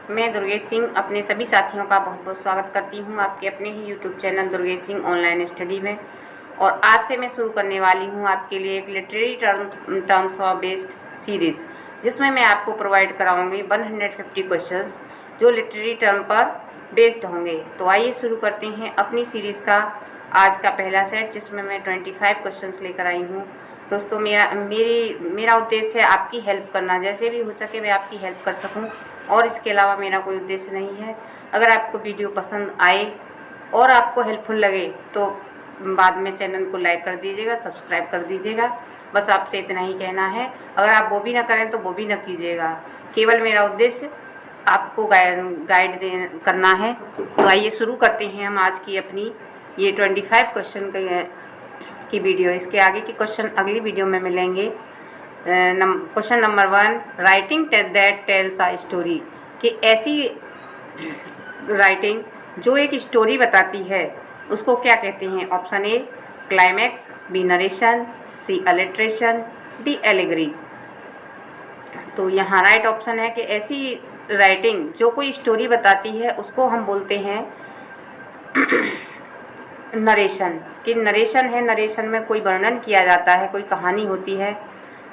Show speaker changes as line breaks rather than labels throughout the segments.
मैं दुर्गेश सिंह अपने सभी साथियों का बहुत बहुत स्वागत करती हूं आपके अपने ही YouTube channel Durgesh Singh online study में। और आज से मैं शुरू करने वाली हूं आपके लिए एक literary terms of based series, जिसमें मैं आपको प्रोवाइड कराऊंगी 150 क्वेश्चंस जो लिटरेरी टर्म पर बेस्ड होंगे। तो आइए शुरू करते हैं अपनी सीरीज़ का आज का पहला सेट, जिसमें मैं 25 क्वेश्चंस लेकर आई हूँ। दोस्तों, मेरा उद्देश्य है आपकी हेल्प करना, जैसे भी हो सके मैं आपकी हेल्प कर सकूं, और इसके अलावा मेरा कोई उद्देश्य नहीं है। अगर आपको वीडियो पसंद आए और आपको हेल्पफुल लगे तो बाद में चैनल को लाइक कर दीजिएगा, सब्सक्राइब कर दीजिएगा। बस आपसे इतना ही कहना है। अगर आप वो भी ना करें तो वो भी ना कीजिएगा। केवल मेरा उद्देश्य आपको गाइड करना है। तो आइए शुरू करते हैं हम आज की अपनी ये 25 क्वेश्चन की वीडियो। इसके आगे की क्वेश्चन अगली वीडियो में मिलेंगे। Question number 1, writing that tells a story, कि ऐसी राइटिंग जो एक स्टोरी बताती है उसको क्या कहते हैं। Option A climax, B narration, C alliteration, D allegory. तो यहाँ राइट ऑप्शन है कि ऐसी राइटिंग जो कोई स्टोरी बताती है उसको हम बोलते हैं नरेशन। कि नरेशन है, नरेशन में कोई वर्णन किया जाता है, कोई कहानी होती है,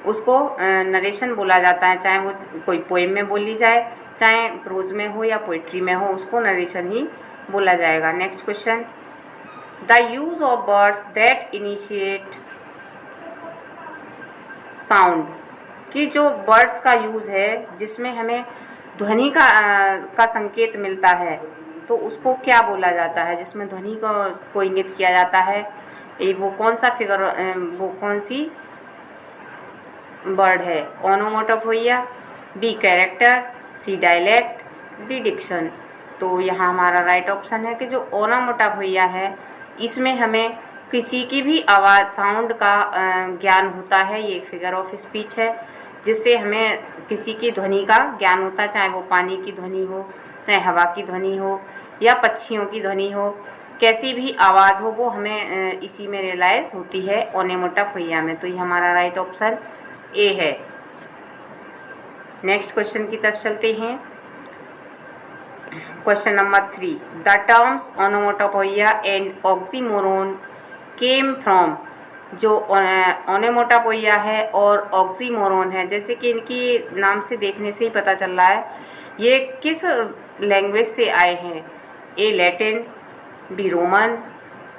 उसको नरेशन बोला जाता है। चाहे वो कोई पोएम में बोली जाए, चाहे प्रोज में हो या पोइट्री में हो, उसको नरेशन ही बोला जाएगा। Next question, the use of words that initiate sound, कि जो वर्ड्स का यूज़ है जिसमें हमें ध्वनि का संकेत मिलता है, तो उसको क्या बोला जाता है। जिसमें ध्वनि को इंगित किया जाता है, वो कौन सा फिगर, वो कौन सी वर्ड है। ओनोमोटोपोइया, बी कैरेक्टर, सी डायलेक्ट, डी डिक्शन। तो यहाँ हमारा राइट ऑप्शन है कि जो ओनोमोटोपोइया है, इसमें हमें किसी की भी आवाज़, साउंड का ज्ञान होता है। ये एक फिगर ऑफ स्पीच है जिससे हमें किसी की ध्वनि का ज्ञान होता है, चाहे वो पानी की ध्वनि हो, चाहे हवा की ध्वनि हो, या पक्षियों की ध्वनि हो, कैसी भी आवाज़ हो, वो हमें इसी में रियलाइज होती है, ओनोमोटोपोइया में। तो ये हमारा राइट ऑप्शन ए है। नेक्स्ट क्वेश्चन की तरफ चलते हैं। Question number 3, the terms onomatopoeia and oxymoron came from. जो ओनोमोटोपोइया है और ऑक्सीमोरोन है, जैसे कि इनकी नाम से देखने से ही पता चल रहा है ये किस लैंग्वेज से आए हैं। ए लैटिन, बी रोमन,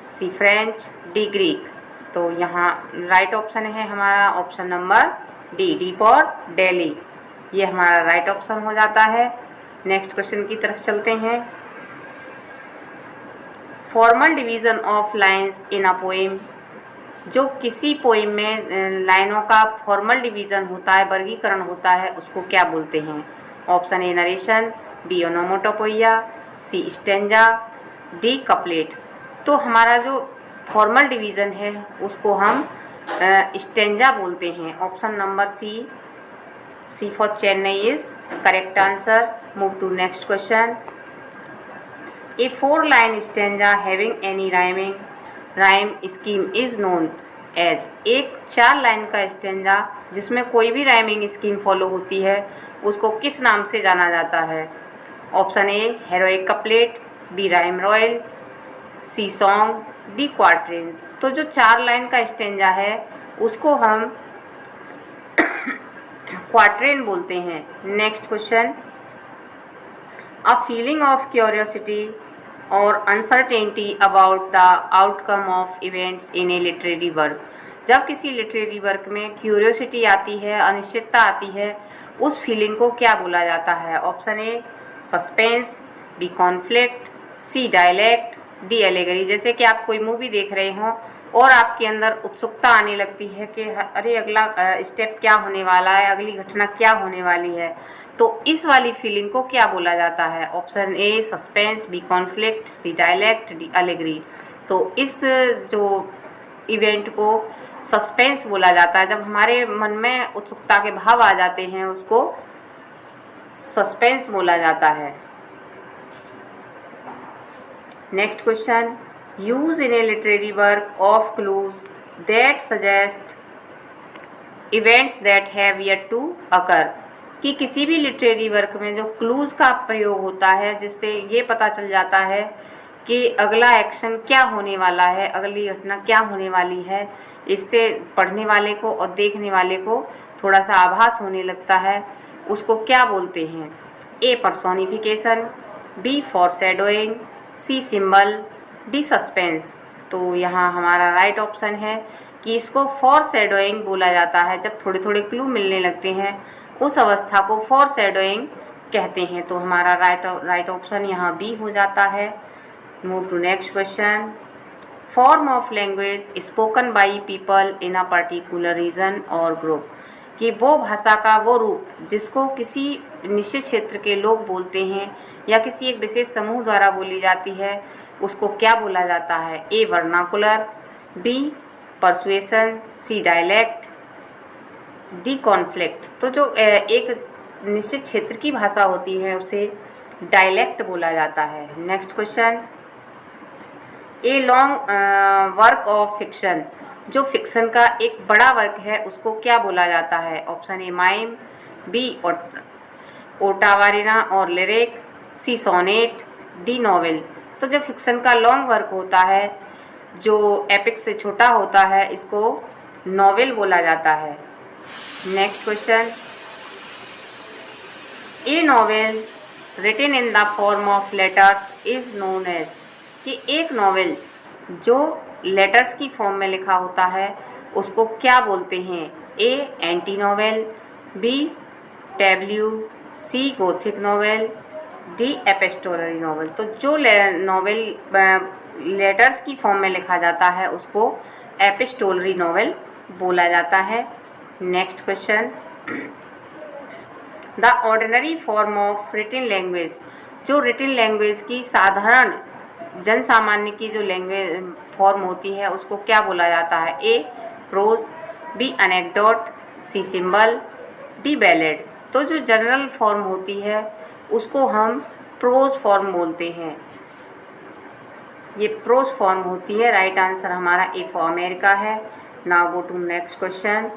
सी फ्रेंच, डी ग्रीक। तो यहाँ राइट ऑप्शन है हमारा option number D, D for Delhi. ये हमारा राइट ऑप्शन हो जाता है। नेक्स्ट क्वेश्चन की तरफ चलते हैं। Formal division of lines in a poem, जो किसी पोएम में लाइनों का फॉर्मल डिवीज़न होता है, वर्गीकरण होता है, उसको क्या बोलते हैं। Option A narration, B onomatopoeia, C stanza, D couplet. तो हमारा जो फॉर्मल डिवीज़न है उसको हम स्टेंजा बोलते हैं। Option number C for Chennai is correct answer. Move to next question. A 4-line stanza having any rhyme scheme is known as. एक 4 line का स्टेंजा जिसमें कोई भी राइमिंग स्कीम फॉलो होती है उसको किस नाम से जाना जाता है। Option A heroic couplet, B rhyme royal, C song, D quatrain. तो जो 4 लाइन का स्टेंजा है उसको हम क्वार्ट्रेन बोलते हैं। Next question, a feeling of curiosity और uncertainty about the outcome of events in a literary work. जब किसी लिटरेरी वर्क में क्यूरियोसिटी आती है, अनिश्चितता आती है, उस फीलिंग को क्या बोला जाता है। Option A suspense, B conflict, C dialect, D allegory. जैसे कि आप कोई मूवी देख रहे हों और आपके अंदर उत्सुकता आने लगती है कि अरे अगला स्टेप क्या होने वाला है, अगली घटना क्या होने वाली है, तो इस वाली फीलिंग को क्या बोला जाता है। Option A suspense, B conflict, C dialect, D allegory. तो इस जो इवेंट को सस्पेंस बोला जाता है। जब हमारे मन में उत्सुकता के भाव आ जाते हैं उसको सस्पेंस बोला जाता है। Next question, use in a literary work of clues that suggest events that have yet to occur, कि किसी भी लिटरेरी वर्क में जो क्लूज़ का प्रयोग होता है, जिससे ये पता चल जाता है कि अगला एक्शन क्या होने वाला है, अगली घटना क्या होने वाली है, इससे पढ़ने वाले को और देखने वाले को थोड़ा सा आभास होने लगता है, उसको क्या बोलते हैं? ए पर्सोनिफिकेशन, बी फॉरशैडोइंग, सी सिंबल, डी सस्पेंस। तो यहाँ हमारा राइट ऑप्शन है कि इसको फॉरशैडोइंग बोला जाता है। जब थोड़े थोड़े क्लू मिलने लगते हैं उस अवस्था को फॉरशैडोइंग कहते हैं। तो हमारा राइट ऑप्शन यहाँ बी हो जाता है। Move to next question. Form of language spoken by people in a particular region or group, कि वो भाषा का वो रूप जिसको किसी निश्चित क्षेत्र के लोग बोलते हैं या किसी एक विशेष समूह द्वारा बोली जाती है, उसको क्या बोला जाता है? ए वर्नाकुलर, बी परसुएशन, सी डायलेक्ट, डी कॉन्फ्लिक्ट। तो जो एक निश्चित क्षेत्र की भाषा होती है उसे डायलेक्ट बोला जाता है। Next question. A long work of fiction, जो फिक्शन का एक बड़ा वर्क है उसको क्या बोला जाता है? ऑप्शन ए माइम, बी ओटावारिना और लिरिक, सी सोनेट, डी नॉवेल। तो जो फिक्शन का लॉन्ग वर्क होता है, जो एपिक से छोटा होता है, इसको नॉवेल बोला जाता है। Next question. A novel written in the form of letters is known as, कि एक नॉवेल जो लेटर्स की फॉर्म में लिखा होता है उसको क्या बोलते हैं? A anti novel, B tableau, C gothic novel, D epistolary novel. तो जो नॉवेल लेटर्स की फॉर्म में लिखा जाता है उसको एपिस्टोलरी नॉवेल बोला जाता है। Next question. The ordinary form of written language, जो रिटन लैंग्वेज की साधारण जन सामान्य की जो लैंग्वेज फॉर्म होती है उसको क्या बोला जाता है? ए प्रोज, बी अनेक्डोट, सी सिंबल, डी बैलेड। तो जो जनरल फॉर्म होती है उसको हम प्रोज फॉर्म बोलते हैं, ये प्रोज फॉर्म होती है। राइट आंसर हमारा ए फॉर अमेरिका है। Now go to next question.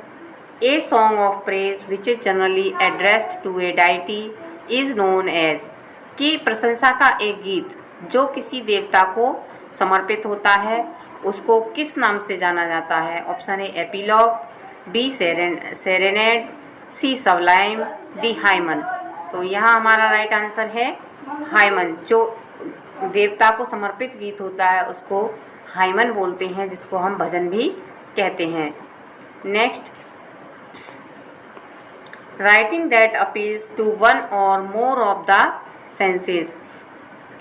A song of praise which is generally addressed to a deity is known as, कि प्रशंसा का एक गीत जो किसी देवता को समर्पित होता है उसको किस नाम से जाना जाता है? Option A epilogue, B serenade, C sublime, D hymn. तो यहाँ हमारा राइट आंसर है हाइमन। जो देवता को समर्पित गीत होता है उसको हाइमन बोलते हैं, जिसको हम भजन भी कहते हैं। Next. Writing that appeals to one or more of the senses,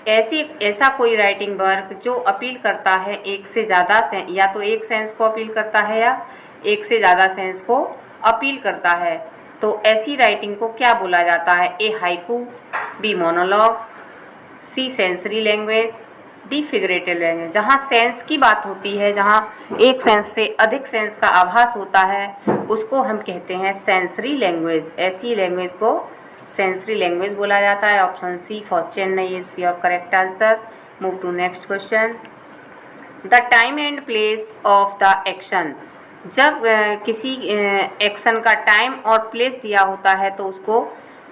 ऐसा कोई राइटिंग वर्क जो अपील करता है एक से ज़्यादा या तो एक सेंस को अपील करता है या एक से ज़्यादा सेंस को अपील करता है, तो ऐसी राइटिंग को क्या बोला जाता है? A haiku, B monologue, C sensory language, D figurative language. जहाँ सेंस की बात होती है, जहाँ एक सेंस से अधिक सेंस का आभास होता है, उसको हम कहते हैं सेंसरी लैंग्वेज। ऐसी लैंग्वेज को सेंसरी लैंग्वेज बोला जाता है। Option C for Chennai is your correct answer. Move to next question. The time and place of the action, जब किसी एक्शन का टाइम और प्लेस दिया होता है तो उसको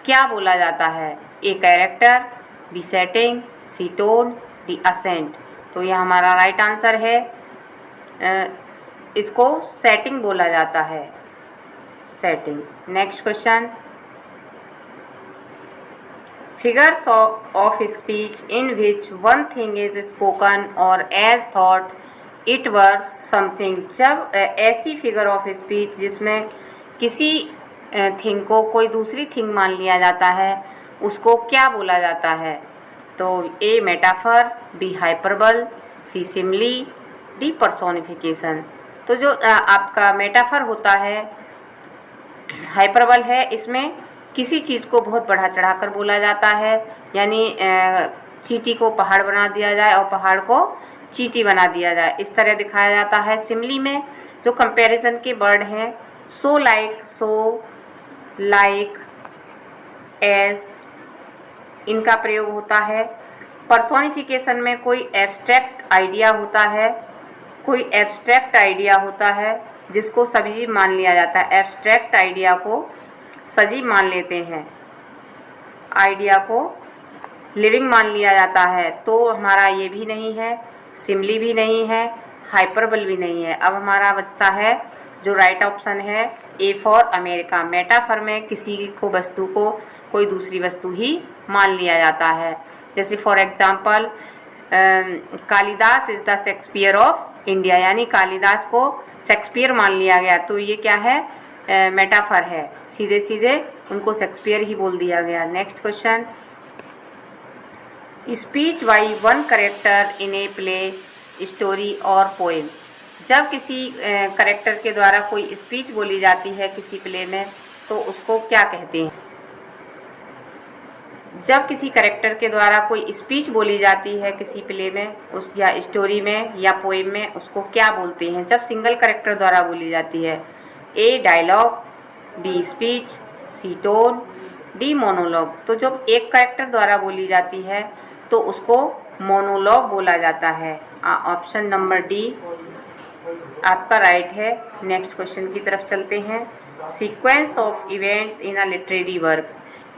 क्या बोला जाता है? A character, B setting, C tone, D ascent. तो यह हमारा राइट आंसर है। इसको सेटिंग बोला जाता है, setting. Next question. Figures of speech in which one thing is spoken और as thought it were something, जब ऐसी फिगर ऑफ स्पीच जिसमें किसी थिंग को कोई दूसरी थिंग मान लिया जाता है उसको क्या बोला जाता है? तो ए मेटाफर, बी हाइपरबल, सी सिमली, डी पर्सोनिफिकेशन। तो जो आपका मेटाफर होता है, हाइपरबल है, इसमें किसी चीज़ को बहुत बढ़ा चढ़ाकर बोला जाता है, यानी चींटी को पहाड़ बना दिया जाए और पहाड़ को चींटी बना दिया जाए, इस तरह दिखाया जाता है। सिमली में जो कंपैरिजन के वर्ड हैं, सो लाइक, एज, इनका प्रयोग होता है। पर्सोनिफिकेशन में कोई एब्स्ट्रैक्ट आइडिया होता है, जिसको सभी मान लिया जाता है। एब्स्ट्रैक्ट आइडिया को सजीव मान लेते हैं, आइडिया को लिविंग मान लिया जाता है, तो हमारा ये भी नहीं है, सिमिली भी नहीं है, हाइपरबल भी नहीं है। अब हमारा बचता है जो राइट ऑप्शन है ए फॉर अमेरिका। मेटाफर में किसी को वस्तु को कोई दूसरी वस्तु ही मान लिया जाता है। जैसे for example Kalidas is the Shakespeare of India, यानी कालिदास को शेक्सपियर मान लिया गया, तो ये क्या है, मेटाफर है, सीधे सीधे उनको शेक्सपियर ही बोल दिया गया। Next question, speech by one character in a play, story और पोएम। जब किसी करेक्टर के द्वारा कोई स्पीच बोली जाती है किसी प्ले में, तो उसको क्या कहते हैं? जब किसी करेक्टर के द्वारा कोई स्पीच बोली जाती है किसी प्ले में उस या स्टोरी में या पोएम में, उसको क्या बोलते हैं? जब सिंगल करेक्टर द्वारा बोली जाती है, ए डायलॉग, बी स्पीच, सी टोन, डी मोनोलॉग। तो जब एक करेक्टर द्वारा बोली जाती है तो उसको मोनोलॉग बोला जाता है। ऑप्शन नंबर डी आपका राइट है। नेक्स्ट क्वेश्चन की तरफ चलते हैं। Sequence of events in a literary work,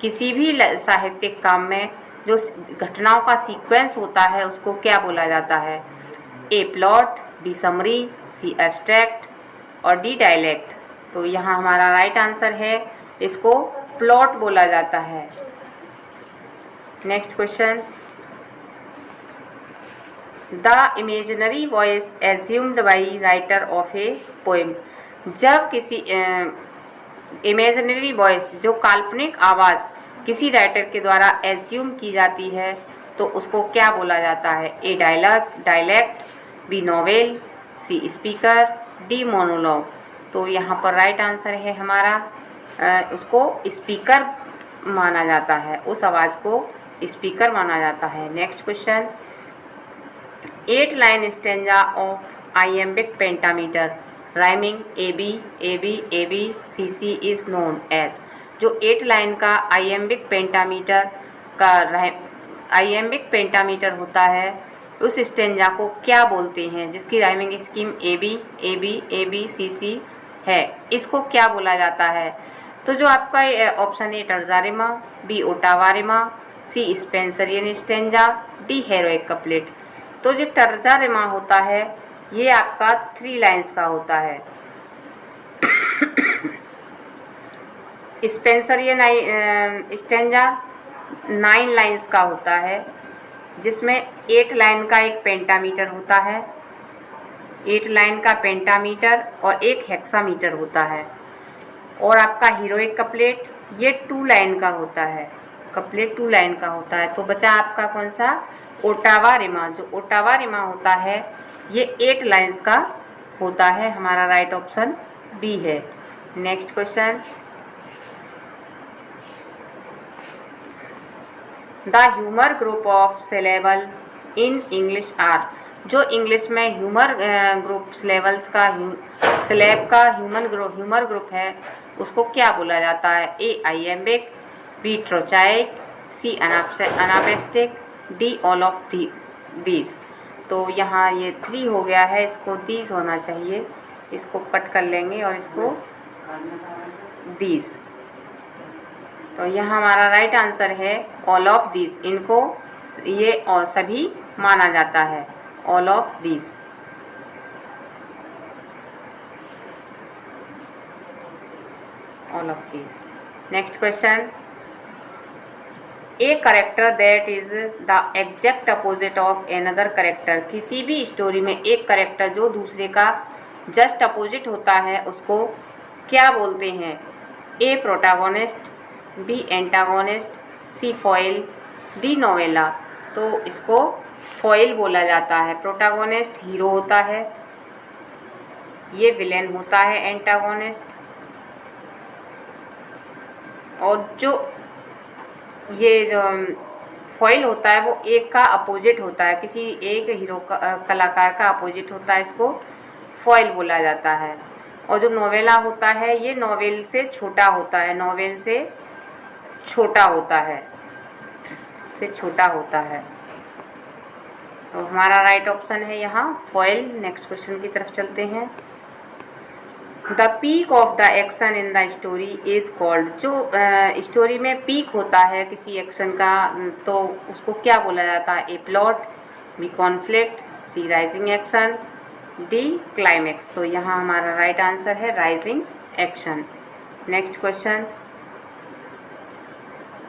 किसी भी साहित्यिक काम में जो घटनाओं का सीक्वेंस होता है उसको क्या बोला जाता है? A plot, B summary, C abstract और डी डायलेक्ट। तो यहाँ हमारा राइट आंसर है, इसको प्लॉट बोला जाता है। Next question, the imaginary voice assumed by writer of a poem. जब किसी इमेजिनरी वॉइस, जो काल्पनिक आवाज़ किसी राइटर के द्वारा एज्यूम की जाती है, तो उसको क्या बोला जाता है? ए डायलेक्ट, बी नॉवेल, सी स्पीकर, डी मोनोलॉग। तो यहाँ पर राइट आंसर है हमारा, उसको स्पीकर माना जाता है, उस आवाज़ को स्पीकर माना जाता है। Next question, 8 line stanza of iambic pentameter rhyming A B A B A B C C is known as. जो 8 लाइन का आइएम्बिक पेंटामीटर होता है, उस स्टेंजा को क्या बोलते हैं? जिसकी rhyming scheme A B C C है, इसको क्या बोला जाता है? तो जो आपका option A terza rima, B ottava rima, C Spenserian stanza, D heroic couplet. तो जो टर्जा रिमा होता है ये आपका 3 लाइन्स का होता है। स्पेंसरियन स्टेंजा 9 लाइन्स का होता है, जिसमें 8 लाइन का एक पेंटामीटर होता है, 8 लाइन का पेंटामीटर और एक हेक्सामीटर होता है। और आपका हीरोइक कपलेट ये 2 लाइन का होता है, कपलेट 2 लाइन का होता है। तो बचा आपका कौन सा? ओटावा रिमा। जो ओटावा रिमा होता है ये 8 लाइन्स का होता है। हमारा राइट ऑप्शन बी है। Next question, the humour group of syllable in English are. जो इंग्लिश में ह्यूमर ग्रुप सिलेबल्स का सिलेब का ह्यूमर ग्रुप है, उसको क्या बोला जाता है? A iambic, B trochaic, C anapestic, D all of these. तो यहाँ ये 3 हो गया है, इसको दीज होना चाहिए, इसको कट कर लेंगे और इसको दीज। तो यहाँ हमारा राइट आंसर है ऑल ऑफ दीज। इनको ये और सभी माना जाता है, all of these. All of these. Next question, a character that is the exact opposite of another character. किसी भी स्टोरी में एक करेक्टर जो दूसरे का जस्ट अपोजिट होता है उसको क्या बोलते हैं? ए प्रोटैगोनिस्ट, बी एंटागोनिस्ट, सी फॉइल, डी नोवेला। तो इसको फॉइल बोला जाता है। प्रोटैगोनिस्ट हीरो होता है, ये विलेन होता है एंटागोनिस्ट, और जो ये जो फॉइल होता है वो एक का अपोजिट होता है, किसी एक हीरो का कलाकार का अपोजिट होता है, इसको फॉइल बोला जाता है। और जो नोवेला होता है ये नोवेल से छोटा होता है, नोवेल से छोटा होता है, तो हमारा राइट ऑप्शन है यहाँ फॉइल। नेक्स्ट क्वेश्चन की तरफ चलते हैं। The peak of the action in the story is called. जो स्टोरी में पीक होता है किसी एक्शन का तो उसको क्या बोला जाता है? A plot, B conflict, C rising action, D climax. तो यहाँ हमारा राइट आंसर है rising action. Next question,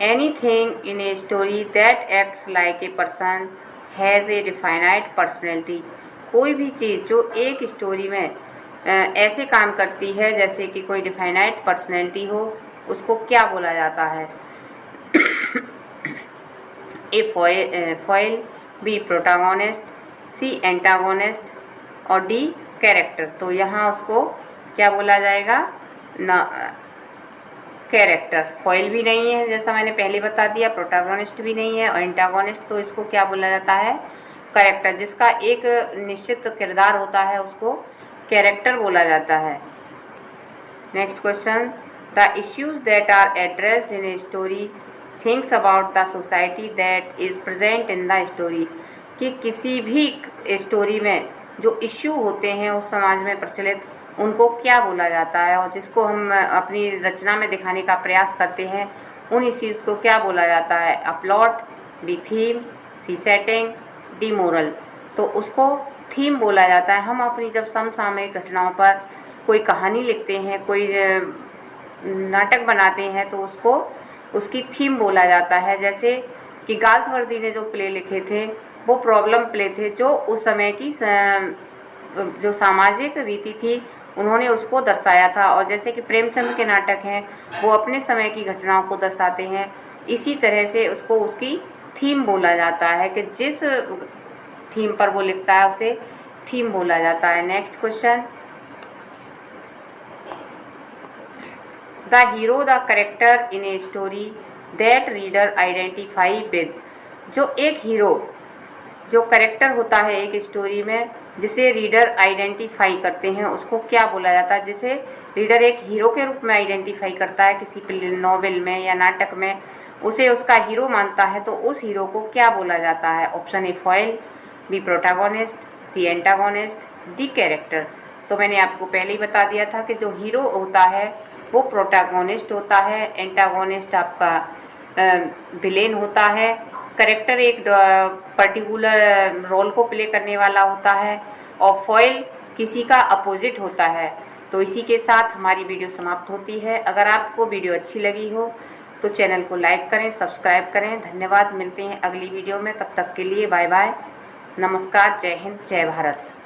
anything in a story that acts like a person has a definite personality. कोई भी चीज़ जो एक स्टोरी में ऐसे काम करती है जैसे कि कोई डिफाइनाइट पर्सनैलिटी हो, उसको क्या बोला जाता है? ए foil, B protagonist, C antagonist और डी कैरेक्टर। तो यहाँ उसको क्या बोला जाएगा? ना कैरेक्टर। फॉइल भी नहीं है जैसा मैंने पहले बता दिया, प्रोटागोनिस्ट भी नहीं है और एंटागोनिस्ट, तो इसको क्या बोला जाता है? कैरेक्टर। जिसका एक निश्चित किरदार होता है उसको कैरेक्टर बोला जाता है। Next question, the issues that are addressed in a story thinks about the society that is present in the story. कि किसी भी स्टोरी में जो इश्यू होते हैं उस समाज में प्रचलित, उनको क्या बोला जाता है? और जिसको हम अपनी रचना में दिखाने का प्रयास करते हैं उन इश्यूज़ को क्या बोला जाता है? A plot, B theme, C setting, D moral. तो उसको थीम बोला जाता है। हम अपनी जब समसामयिक घटनाओं पर कोई कहानी लिखते हैं, कोई नाटक बनाते हैं तो उसको उसकी थीम बोला जाता है। जैसे कि गाल्सवर्दी ने जो प्ले लिखे थे वो प्रॉब्लम प्ले थे, जो उस समय की जो सामाजिक रीति थी उन्होंने उसको दर्शाया था। और जैसे कि प्रेमचंद के नाटक हैं वो अपने समय की घटनाओं को दर्शाते हैं। इसी तरह से उसको उसकी थीम बोला जाता है कि जिस थीम पर वो लिखता है उसे थीम बोला जाता है। Next question, the hero the character in a story that reader identify with. जो एक हीरो जो कैरेक्टर होता है एक स्टोरी में जिसे रीडर आइडेंटिफाई करते हैं उसको क्या बोला जाता है? जिसे रीडर एक हीरो के रूप में आइडेंटिफाई करता है किसी नॉवेल में या नाटक में, उसे उसका हीरो मानता है तो उस हीरो को क्या बोला जाता है? Option A foil, B protagonist, C antagonist, D character. तो मैंने आपको पहले ही बता दिया था कि जो हीरो होता है वो प्रोटागोनिस्ट होता है, एंटागोनिस्ट आपका विलेन होता है, कैरेक्टर एक पर्टिकुलर रोल को प्ले करने वाला होता है और फॉइल किसी का अपोजिट होता है। तो इसी के साथ हमारी वीडियो समाप्त होती है। अगर आपको वीडियो अच्छी लगी हो तो चैनल को लाइक करें, सब्सक्राइब करें। धन्यवाद, मिलते हैं अगली वीडियो में। तब तक के लिए बाय बाय, नमस्कार, जय हिंद, जय भारत।